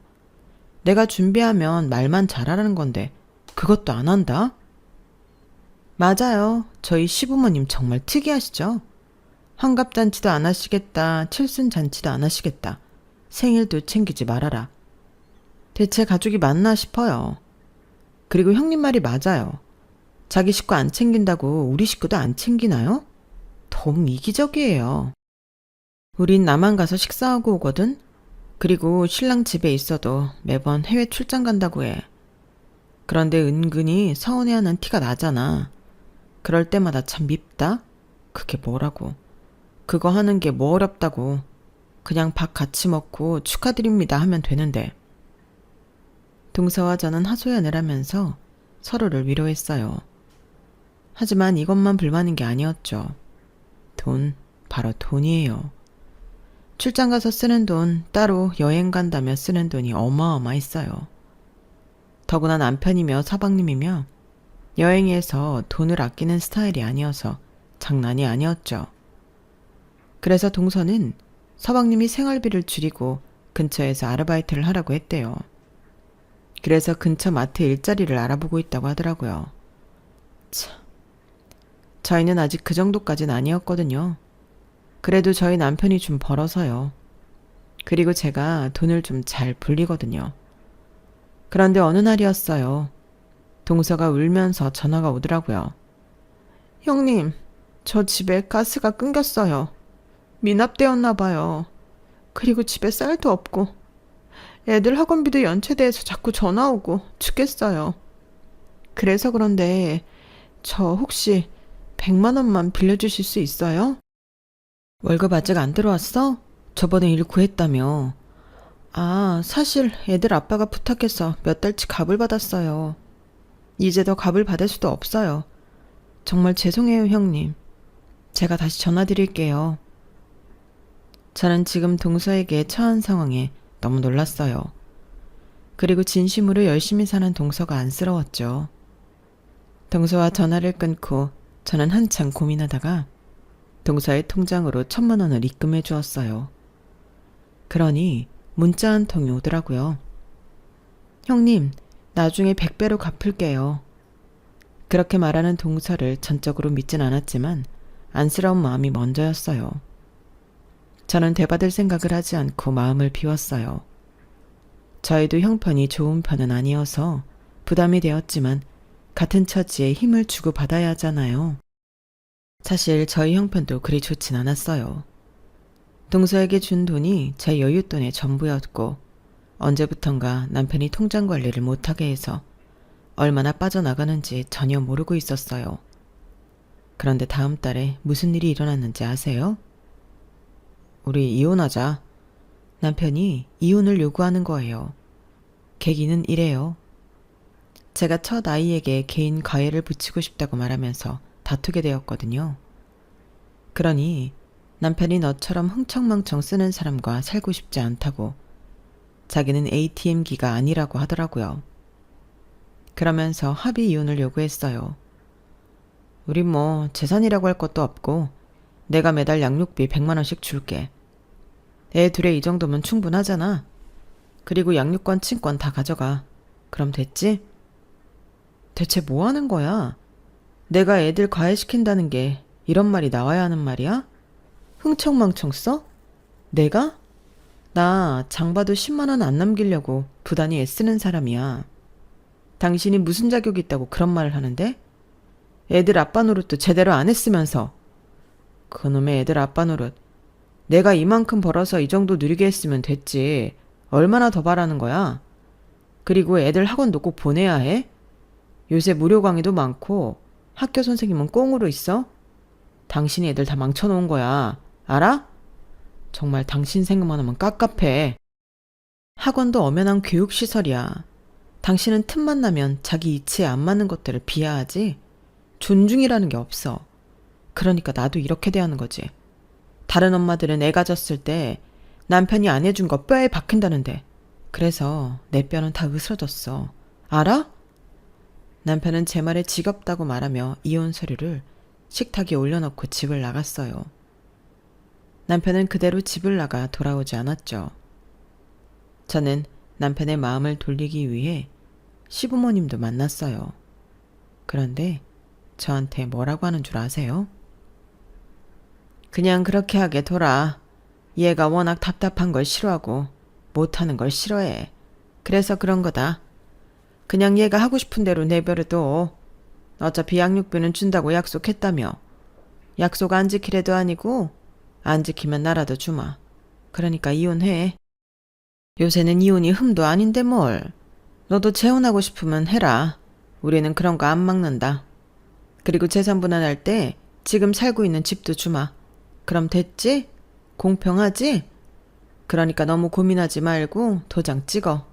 A: 내가 준비하면 말만 잘하라는 건데 그것도 안 한다? 맞아요. 저희 시부모님 정말 특이하시죠? 환갑잔치도 안 하시겠다. 칠순잔치도 안 하시겠다. 생일도 챙기지 말아라. 대체 가족이 맞나 싶어요. 그리고 형님 말이 맞아요. 자기 식구 안 챙긴다고 우리 식구도 안 챙기나요? 너무 이기적이에요. 우린 남한 가서 식사하고 오거든? 그리고 신랑 집에 있어도 매번 해외 출장 간다고 해. 그런데 은근히 서운해하는 티가 나잖아. 그럴 때마다 참 밉다? 그게 뭐라고. 그거 하는 게 뭐 어렵다고. 그냥 밥 같이 먹고 축하드립니다 하면 되는데. 동서와 저는 하소연을 하면서 서로를 위로했어요. 하지만 이것만 불만인 게 아니었죠. 돈, 바로 돈이에요. 출장 가서 쓰는 돈, 따로 여행 간다며 쓰는 돈이 어마어마했어요. 더구나 남편이며 서방님이며 여행에서 돈을 아끼는 스타일이 아니어서 장난이 아니었죠. 그래서 동서는 서방님이 생활비를 줄이고 근처에서 아르바이트를 하라고 했대요. 그래서 근처 마트 일자리를 알아보고 있다고 하더라고요. 참, 저희는 아직 그 정도까지는 아니었거든요. 그래도 저희 남편이 좀 벌어서요. 그리고 제가 돈을 좀 잘 불리거든요. 그런데 어느 날이었어요. 동서가 울면서 전화가 오더라고요. 형님, 저 집에 가스가 끊겼어요. 미납되었나 봐요. 그리고 집에 쌀도 없고 애들 학원비도 연체돼서 자꾸 전화 오고 죽겠어요. 그래서 그런데 저 혹시 100만 원만 빌려주실 수 있어요? 월급 아직 안 들어왔어? 저번에 일 구했다며. 사실 애들 아빠가 부탁해서 몇 달치 값을 받았어요. 이제 더 값을 받을 수도 없어요. 정말 죄송해요, 형님. 제가 다시 전화드릴게요. 저는 지금 동서에게 처한 상황에 너무 놀랐어요. 그리고 진심으로 열심히 사는 동서가 안쓰러웠죠. 동서와 전화를 끊고 저는 한참 고민하다가 동서의 통장으로 1,000만 원을 입금해 주었어요. 그러니 문자 한 통이 오더라고요. 형님, 나중에 100배로 갚을게요. 그렇게 말하는 동서를 전적으로 믿진 않았지만 안쓰러운 마음이 먼저였어요. 저는 되받을 생각을 하지 않고 마음을 비웠어요. 저희도 형편이 좋은 편은 아니어서 부담이 되었지만 같은 처지에 힘을 주고 받아야 하잖아요. 사실 저희 형편도 그리 좋진 않았어요. 동서에게 준 돈이 제 여윳돈의 전부였고 언제부턴가 남편이 통장 관리를 못하게 해서 얼마나 빠져나가는지 전혀 모르고 있었어요. 그런데 다음 달에 무슨 일이 일어났는지 아세요? 우리 이혼하자. 남편이 이혼을 요구하는 거예요. 계기는 이래요. 제가 첫 아이에게 개인 가해를 붙이고 싶다고 말하면서 다투게 되었거든요. 그러니 남편이 너처럼 흥청망청 쓰는 사람과 살고 싶지 않다고 자기는 ATM기가 아니라고 하더라고요. 그러면서 합의 이혼을 요구했어요. 우리 뭐 재산이라고 할 것도 없고 내가 매달 양육비 100만 원씩 줄게. 애 둘에 이 정도면 충분하잖아. 그리고 양육권 친권 다 가져가. 그럼 됐지? 대체 뭐 하는 거야? 내가 애들 과외시킨다는 게 이런 말이 나와야 하는 말이야? 흥청망청 써? 내가? 나 장봐도 10만 원 안 남기려고 부단히 애쓰는 사람이야. 당신이 무슨 자격이 있다고 그런 말을 하는데? 애들 아빠 노릇도 제대로 안 했으면서. 그놈의 애들 아빠 노릇. 내가 이만큼 벌어서 이 정도 누리게 했으면 됐지. 얼마나 더 바라는 거야? 그리고 애들 학원도 꼭 보내야 해? 요새 무료 강의도 많고 학교 선생님은 꽁으로 있어? 당신이 애들 다 망쳐놓은 거야. 알아? 정말 당신 생각만 하면 깝깝해. 학원도 엄연한 교육시설이야. 당신은 틈만 나면 자기 이치에 안 맞는 것들을 비하하지? 존중이라는 게 없어. 그러니까 나도 이렇게 대하는 거지. 다른 엄마들은 애 가졌을 때 남편이 안 해준 거 뼈에 박힌다는데 그래서 내 뼈는 다 으스러졌어. 알아? 남편은 제 말에 지겹다고 말하며 이혼 서류를 식탁에 올려놓고 집을 나갔어요. 남편은 그대로 집을 나가 돌아오지 않았죠. 저는 남편의 마음을 돌리기 위해 시부모님도 만났어요. 그런데 저한테 뭐라고 하는 줄 아세요? 그냥 그렇게 하게 둬라. 얘가 워낙 답답한 걸 싫어하고 못하는 걸 싫어해. 그래서 그런 거다. 그냥 얘가 하고 싶은 대로 내버려둬. 어차피 양육비는 준다고 약속했다며. 약속 안 지킬 애도 아니고 안 지키면 나라도 주마. 그러니까 이혼해. 요새는 이혼이 흠도 아닌데 뭘. 너도 재혼하고 싶으면 해라. 우리는 그런 거 안 막는다. 그리고 재산 분할할 때 지금 살고 있는 집도 주마. 그럼 됐지? 공평하지? 그러니까 너무 고민하지 말고 도장 찍어.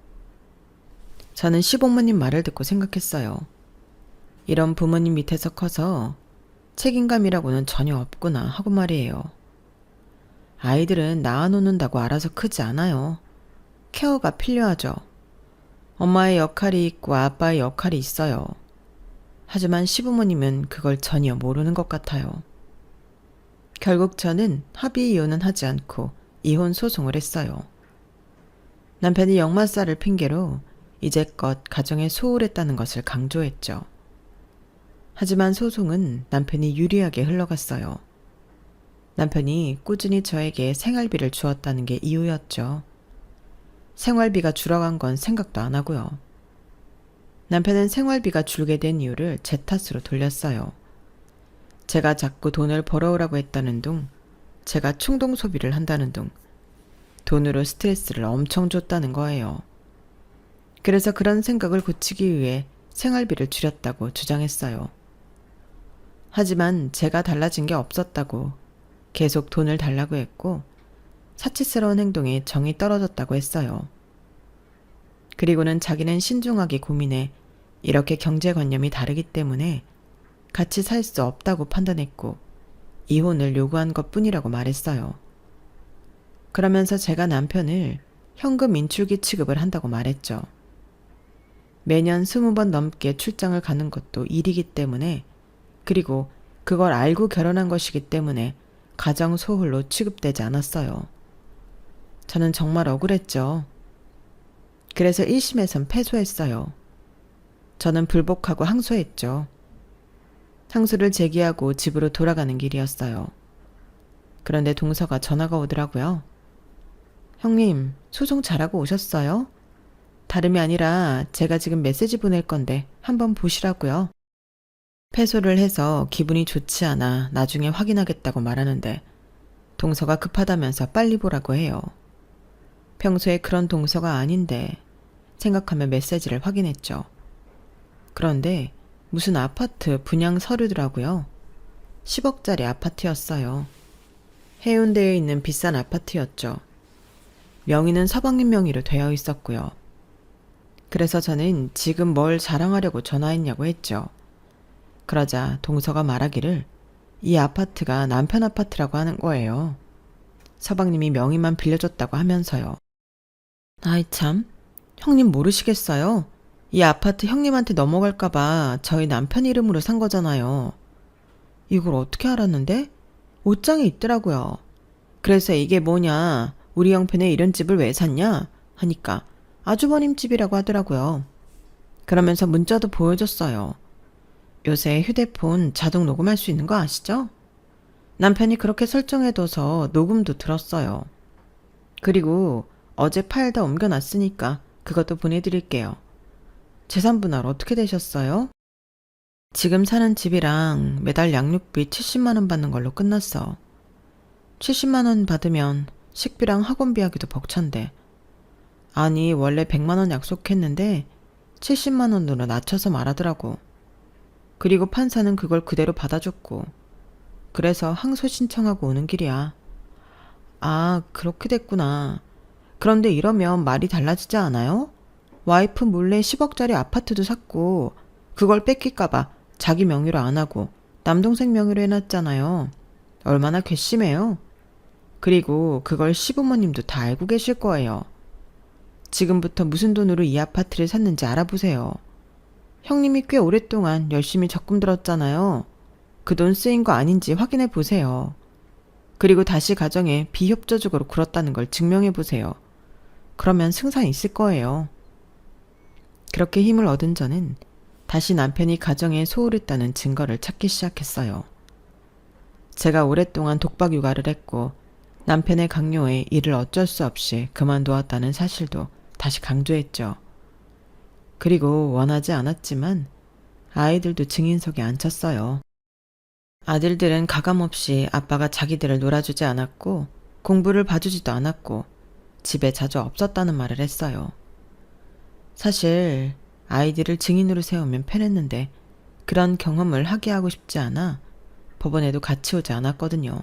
A: 저는 시부모님 말을 듣고 생각했어요. 이런 부모님 밑에서 커서 책임감이라고는 전혀 없구나 하고 말이에요. 아이들은 낳아놓는다고 알아서 크지 않아요. 케어가 필요하죠. 엄마의 역할이 있고 아빠의 역할이 있어요. 하지만 시부모님은 그걸 전혀 모르는 것 같아요. 결국 저는 합의 이혼은 하지 않고 이혼 소송을 했어요. 남편이 역마살을 핑계로 이제껏 가정에 소홀했다는 것을 강조했죠. 하지만 소송은 남편이 유리하게 흘러갔어요. 남편이 꾸준히 저에게 생활비를 주었다는 게 이유였죠. 생활비가 줄어간 건 생각도 안 하고요. 남편은 생활비가 줄게 된 이유를 제 탓으로 돌렸어요. 제가 자꾸 돈을 벌어오라고 했다는 둥, 제가 충동 소비를 한다는 둥, 돈으로 스트레스를 엄청 줬다는 거예요. 그래서 그런 생각을 고치기 위해 생활비를 줄였다고 주장했어요. 하지만 제가 달라진 게 없었다고 계속 돈을 달라고 했고 사치스러운 행동에 정이 떨어졌다고 했어요. 그리고는 자기는 신중하게 고민해 이렇게 경제관념이 다르기 때문에 같이 살 수 없다고 판단했고 이혼을 요구한 것뿐이라고 말했어요. 그러면서 제가 남편을 현금 인출기 취급을 한다고 말했죠. 매년 20번 넘게 출장을 가는 것도 일이기 때문에 그리고 그걸 알고 결혼한 것이기 때문에 가정 소홀로 취급되지 않았어요. 저는 정말 억울했죠. 그래서 1심에선 패소했어요. 저는 불복하고 항소했죠. 상소를 제기하고 집으로 돌아가는 길이었어요. 그런데 동서가 전화가 오더라고요. 형님, 소송 잘하고 오셨어요? 다름이 아니라 제가 지금 메시지 보낼 건데 한번 보시라고요. 패소를 해서 기분이 좋지 않아 나중에 확인하겠다고 말하는데 동서가 급하다면서 빨리 보라고 해요. 평소에 그런 동서가 아닌데 생각하며 메시지를 확인했죠. 그런데 무슨 아파트 분양 서류더라고요. 10억짜리 아파트였어요. 해운대에 있는 비싼 아파트였죠. 명의는 서방님 명의로 되어 있었고요. 그래서 저는 지금 뭘 자랑하려고 전화했냐고 했죠. 그러자 동서가 말하기를 이 아파트가 남편 아파트라고 하는 거예요. 서방님이 명의만 빌려줬다고 하면서요. 아이 참, 형님 모르시겠어요? 이 아파트 형님한테 넘어갈까봐 저희 남편 이름으로 산 거잖아요. 이걸 어떻게 알았는데? 옷장에 있더라고요. 그래서 이게 뭐냐, 우리 형편에 이런 집을 왜 샀냐? 하니까 아주버님 집이라고 하더라고요. 그러면서 문자도 보여줬어요. 요새 휴대폰 자동 녹음할 수 있는 거 아시죠? 남편이 그렇게 설정해둬서 녹음도 들었어요. 그리고 어제 파일 다 옮겨놨으니까 그것도 보내드릴게요. 재산 분할 어떻게 되셨어요? 지금 사는 집이랑 매달 양육비 70만 원 받는 걸로 끝났어. 70만 원 받으면 식비랑 학원비 하기도 벅찬데. 아니, 원래 100만 원 약속했는데 70만 원으로 낮춰서 말하더라고. 그리고 판사는 그걸 그대로 받아줬고. 그래서 항소 신청하고 오는 길이야. 아, 그렇게 됐구나. 그런데 이러면 말이 달라지지 않아요? 와이프 몰래 10억짜리 아파트도 샀고 그걸 뺏길까봐 자기 명의로 안 하고 남동생 명의로 해놨잖아요. 얼마나 괘씸해요. 그리고 그걸 시부모님도 다 알고 계실 거예요. 지금부터 무슨 돈으로 이 아파트를 샀는지 알아보세요. 형님이 꽤 오랫동안 열심히 적금 들었잖아요. 그 돈 쓰인 거 아닌지 확인해 보세요. 그리고 다시 가정에 비협조적으로 굴었다는 걸 증명해 보세요. 그러면 승산 있을 거예요. 그렇게 힘을 얻은 저는 다시 남편이 가정에 소홀했다는 증거를 찾기 시작했어요. 제가 오랫동안 독박 육아를 했고 남편의 강요에 일을 어쩔 수 없이 그만두었다는 사실도 다시 강조했죠. 그리고 원하지 않았지만 아이들도 증인석에 앉혔어요. 아들들은 가감없이 아빠가 자기들을 놀아주지 않았고 공부를 봐주지도 않았고 집에 자주 없었다는 말을 했어요. 사실 아이들을 증인으로 세우면 편했는데 그런 경험을 하게 하고 싶지 않아 법원에도 같이 오지 않았거든요.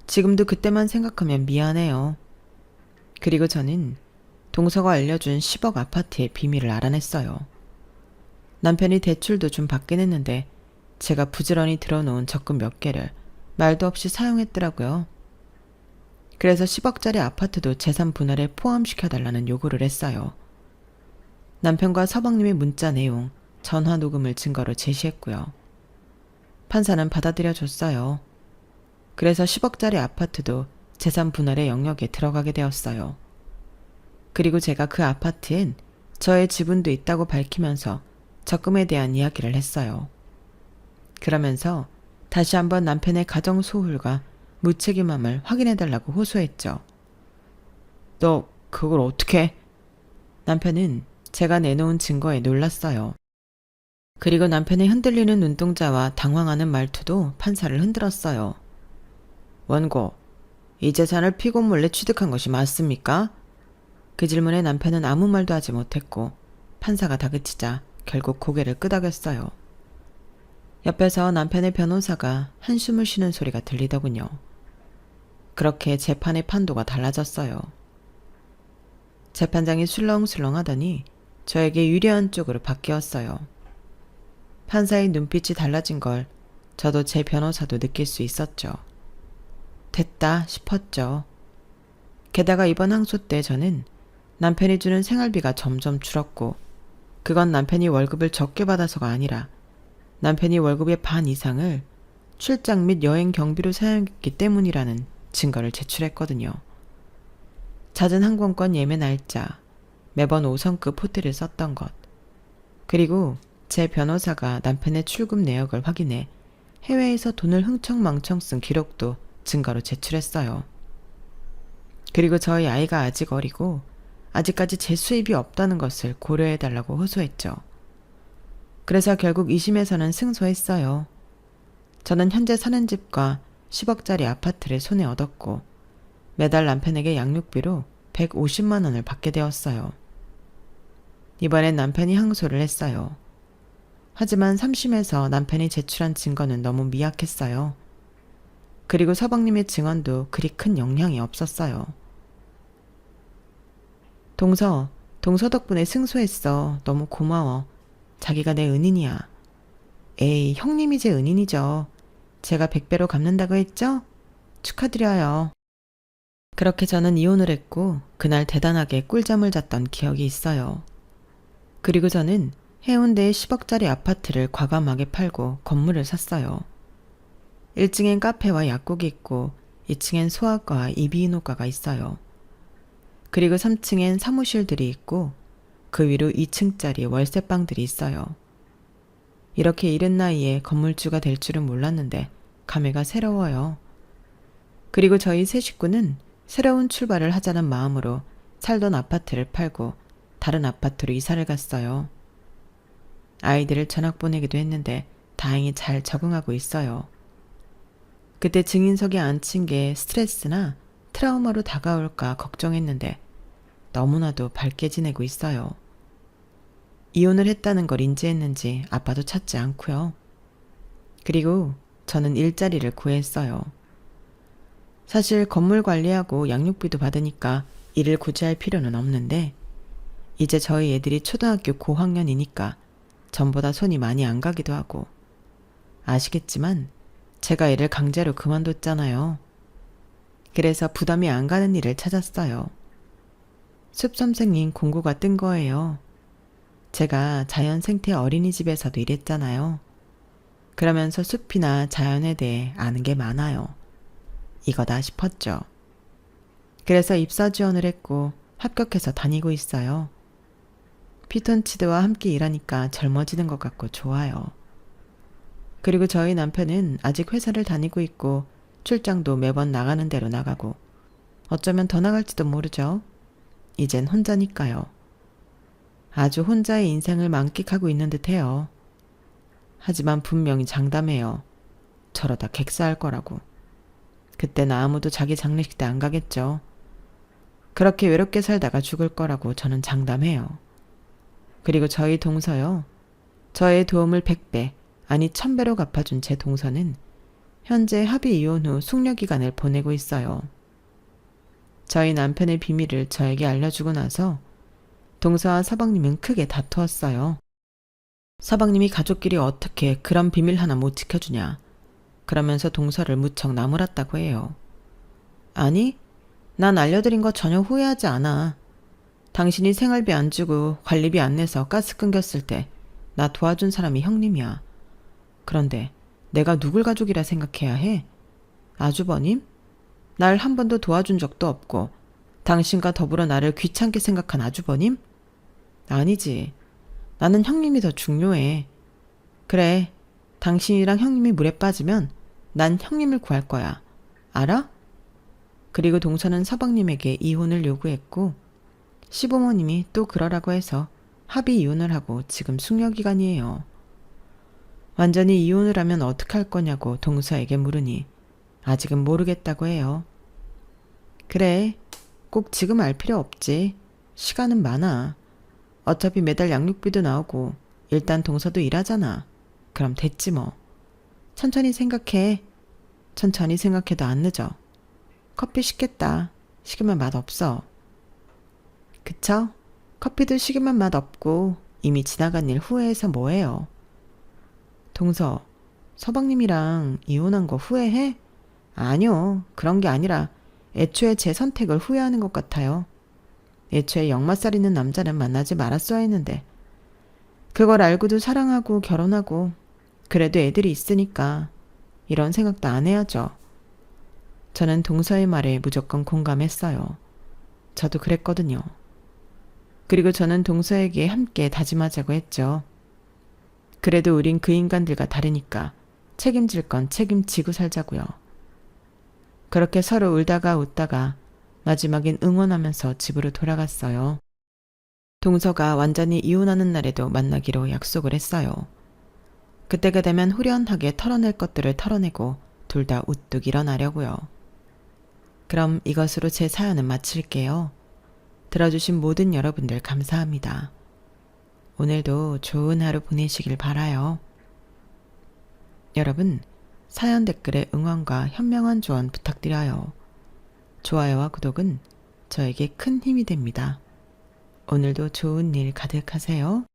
A: 지금도 그때만 생각하면 미안해요. 그리고 저는 동서가 알려준 10억 아파트의 비밀을 알아냈어요. 남편이 대출도 좀 받긴 했는데 제가 부지런히 들어놓은 적금 몇 개를 말도 없이 사용했더라고요. 그래서 10억짜리 아파트도 재산 분할에 포함시켜달라는 요구를 했어요. 남편과 서방님의 문자 내용, 전화 녹음을 증거로 제시했고요. 판사는 받아들여줬어요. 그래서 10억짜리 아파트도 재산 분할의 영역에 들어가게 되었어요. 그리고 제가 그 아파트엔 저의 지분도 있다고 밝히면서 적금에 대한 이야기를 했어요. 그러면서 다시 한번 남편의 가정 소홀과 무책임함을 확인해달라고 호소했죠. 너 그걸 어떻게? 남편은 제가 내놓은 증거에 놀랐어요. 그리고 남편의 흔들리는 눈동자와 당황하는 말투도 판사를 흔들었어요. 원고, 이 재산을 피고 몰래 취득한 것이 맞습니까? 그 질문에 남편은 아무 말도 하지 못했고 판사가 다그치자 결국 고개를 끄덕였어요. 옆에서 남편의 변호사가 한숨을 쉬는 소리가 들리더군요. 그렇게 재판의 판도가 달라졌어요. 재판장이 술렁술렁 하더니 저에게 유리한 쪽으로 바뀌었어요. 판사의 눈빛이 달라진 걸 저도 제 변호사도 느낄 수 있었죠. 됐다 싶었죠. 게다가 이번 항소 때 저는 남편이 주는 생활비가 점점 줄었고 그건 남편이 월급을 적게 받아서가 아니라 남편이 월급의 반 이상을 출장 및 여행 경비로 사용했기 때문이라는 증거를 제출했거든요. 잦은 항공권 예매 날짜, 매번 5성급 호텔을 썼던 것, 그리고 제 변호사가 남편의 출금 내역을 확인해 해외에서 돈을 흥청망청 쓴 기록도 증거로 제출했어요. 그리고 저희 아이가 아직 어리고 아직까지 제 수입이 없다는 것을 고려해달라고 호소했죠. 그래서 결국 2심에서는 승소했어요. 저는 현재 사는 집과 10억짜리 아파트를 손에 얻었고 매달 남편에게 양육비로 150만 원을 받게 되었어요. 이번엔 남편이 항소를 했어요. 하지만 3심에서 남편이 제출한 증거는 너무 미약했어요. 그리고 서방님의 증언도 그리 큰 영향이 없었어요. 동서 덕분에 승소했어. 너무 고마워. 자기가 내 은인이야. 에이, 형님이 제 은인이죠. 제가 100배로 갚는다고 했죠? 축하드려요. 그렇게 저는 이혼을 했고 그날 대단하게 꿀잠을 잤던 기억이 있어요. 그리고 저는 해운대의 10억짜리 아파트를 과감하게 팔고 건물을 샀어요. 1층엔 카페와 약국이 있고 2층엔 소아과와 이비인후과가 있어요. 그리고 3층엔 사무실들이 있고 그 위로 2층짜리 월세방들이 있어요. 이렇게 이른 나이에 건물주가 될 줄은 몰랐는데 감회가 새로워요. 그리고 저희 세 식구는 새로운 출발을 하자는 마음으로 살던 아파트를 팔고 다른 아파트로 이사를 갔어요. 아이들을 전학 보내기도 했는데 다행히 잘 적응하고 있어요. 그때 증인석에 앉힌 게 스트레스나 트라우마로 다가올까 걱정했는데 너무나도 밝게 지내고 있어요. 이혼을 했다는 걸 인지했는지 아빠도 찾지 않고요. 그리고 저는 일자리를 구했어요. 사실 건물 관리하고 양육비도 받으니까 일을 굳이 할 필요는 없는데 이제 저희 애들이 초등학교 고학년이니까 전보다 손이 많이 안 가기도 하고 아시겠지만 제가 일을 강제로 그만뒀잖아요. 그래서 부담이 안 가는 일을 찾았어요. 숲선생님 공고가 뜬 거예요. 제가 자연생태 어린이집에서도 일했잖아요. 그러면서 숲이나 자연에 대해 아는 게 많아요. 이거다 싶었죠. 그래서 입사 지원을 했고 합격해서 다니고 있어요. 피톤치드와 함께 일하니까 젊어지는 것 같고 좋아요. 그리고 저희 남편은 아직 회사를 다니고 있고 출장도 매번 나가는 대로 나가고 어쩌면 더 나갈지도 모르죠. 이젠 혼자니까요. 아주 혼자의 인생을 만끽하고 있는 듯해요. 하지만 분명히 장담해요. 저러다 객사할 거라고. 그때는 아무도 자기 장례식 때 안 가겠죠. 그렇게 외롭게 살다가 죽을 거라고 저는 장담해요. 그리고 저희 동서요. 저의 도움을 100배, 아니 1000배로 갚아준 제 동서는 현재 합의 이혼 후 숙려기간을 보내고 있어요. 저희 남편의 비밀을 저에게 알려주고 나서 동서와 서방님은 크게 다투었어요. 서방님이 가족끼리 어떻게 그런 비밀 하나 못 지켜주냐. 그러면서 동서를 무척 나무랐다고 해요. 아니, 난 알려드린 거 전혀 후회하지 않아. 당신이 생활비 안 주고 관리비 안 내서 가스 끊겼을 때 나 도와준 사람이 형님이야. 그런데 내가 누굴 가족이라 생각해야 해? 아주버님? 날 한 번도 도와준 적도 없고 당신과 더불어 나를 귀찮게 생각한 아주버님? 아니지. 나는 형님이 더 중요해. 그래, 당신이랑 형님이 물에 빠지면 난 형님을 구할 거야. 알아? 그리고 동서는 서방님에게 이혼을 요구했고 시부모님이 또 그러라고 해서 합의 이혼을 하고 지금 숙려기간이에요. 완전히 이혼을 하면 어떡할 거냐고 동서에게 물으니 아직은 모르겠다고 해요. 그래, 꼭 지금 알 필요 없지. 시간은 많아. 어차피 매달 양육비도 나오고 일단 동서도 일하잖아. 그럼 됐지 뭐. 천천히 생각해. 천천히 생각해도 안 늦어. 커피 식겠다. 식으면 맛없어. 그쵸? 커피도 식으면 맛없고 이미 지나간 일 후회해서 뭐해요. 동서, 서방님이랑 이혼한 거 후회해? 아니요. 그런 게 아니라 애초에 제 선택을 후회하는 것 같아요. 애초에 역마살 있는 남자는 만나지 말았어야 했는데 그걸 알고도 사랑하고 결혼하고 그래도 애들이 있으니까 이런 생각도 안 해야죠. 저는 동서의 말에 무조건 공감했어요. 저도 그랬거든요. 그리고 저는 동서에게 함께 다짐하자고 했죠. 그래도 우린 그 인간들과 다르니까 책임질 건 책임지고 살자고요. 그렇게 서로 울다가 웃다가 마지막엔 응원하면서 집으로 돌아갔어요. 동서가 완전히 이혼하는 날에도 만나기로 약속을 했어요. 그때가 되면 후련하게 털어낼 것들을 털어내고 둘 다 우뚝 일어나려고요. 그럼 이것으로 제 사연은 마칠게요. 들어주신 모든 여러분들 감사합니다. 오늘도 좋은 하루 보내시길 바라요. 여러분, 사연 댓글에 응원과 현명한 조언 부탁드려요. 좋아요와 구독은 저에게 큰 힘이 됩니다. 오늘도 좋은 일 가득하세요.